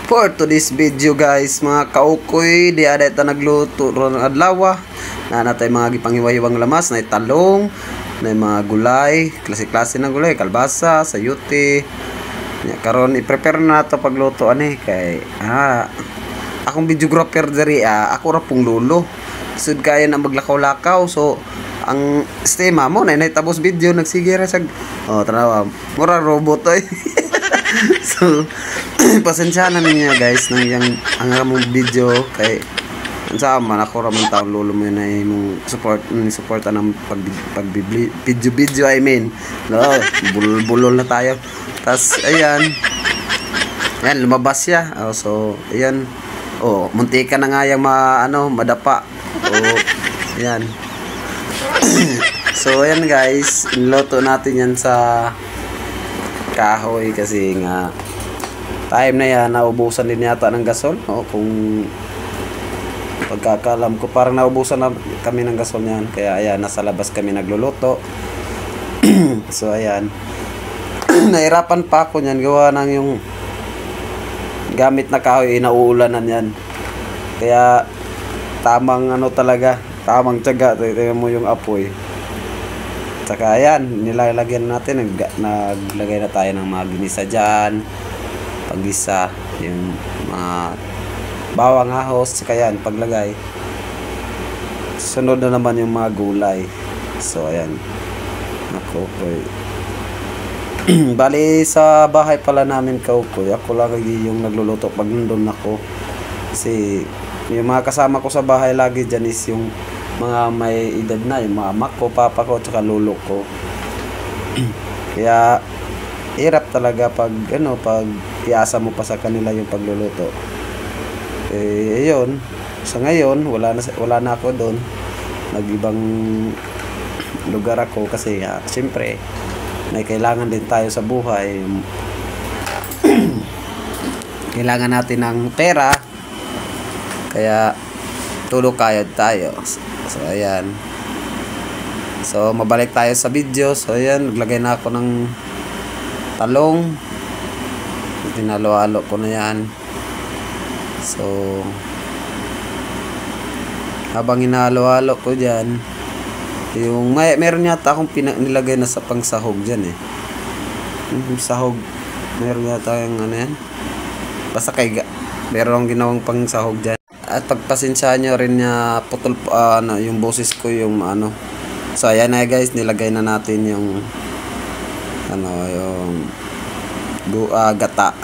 For today's video guys, mga kaukoy, di ada ita nagluto ron adlaw. Na natay mga gipanghiwa-hiwang lamas, na talong, na mga gulay, klase-klase ng gulay, kalbasa, sayote. Karon i-prepare na nato pagluto ani kay akong videographer diri ako ra pong lolo. Sud kaya na maglakaw-lakaw, so ang sistema mo na tabos video nagsige ra sag tanawa mura robot oy. So pasensya na ninyo guys nang yang ang among video kay unsa man ako ra man taon lolo mo na imong support ng pag video I mean no bulol na tayo tas ayan lumabas siya so ayan muntika na nga yung madapa ayan. So ayan guys, niluto natin yan sa kahoy kasi nga time na yan naubusan din yata ng gasol kung pagkakalam ko parang naubusan na kami ng gasol niyan kaya ayan nasa labas kami nagluluto. So ayan nahirapan pa ako niyan gawa ng yung gamit na kahoy nauulanan yan kaya tamang talaga tamang tiyaga tingnan mo yung apoy. Saka ayan nilalagyan natin naglagay na tayo ng mga ginisa dyan paggisa yung mga bawang ahos saka yan paglagay sunod na naman yung mga gulay. So ayan nakukoy. Bali sa bahay pala namin kaukoy ako lang yung nagluluto pag nandun ako kasi yung mga kasama ko sa bahay lagi dyan is yung mga may edad na yung mga amak ko, papa ko, tsaka lolo ko. Kaya hirap talaga pag pag iasa mo pa sa kanila yung pagluluto. Ayun. Sa ngayon wala na ako doon. Nag-ibang lugar ako kasi siyempre may kailangan din tayo sa buhay. Kailangan natin ng pera. Kaya tulog kayod tayo. So ayan. So mabalik tayo sa video. So ayan, naglagay na ako ng talong. Tinalo-halo ko na yan. So habang inalo-halo ko dyan, yung meron yata akong nilagay na sa pangsahog dyan sahog. Meron yata yung yan. Basta kay meron akong ginawang pangsahog dyan. At pagpasensyahan nyo rin na putol yung boses ko yung So ayan na guys, nilagay na natin yung yung gata.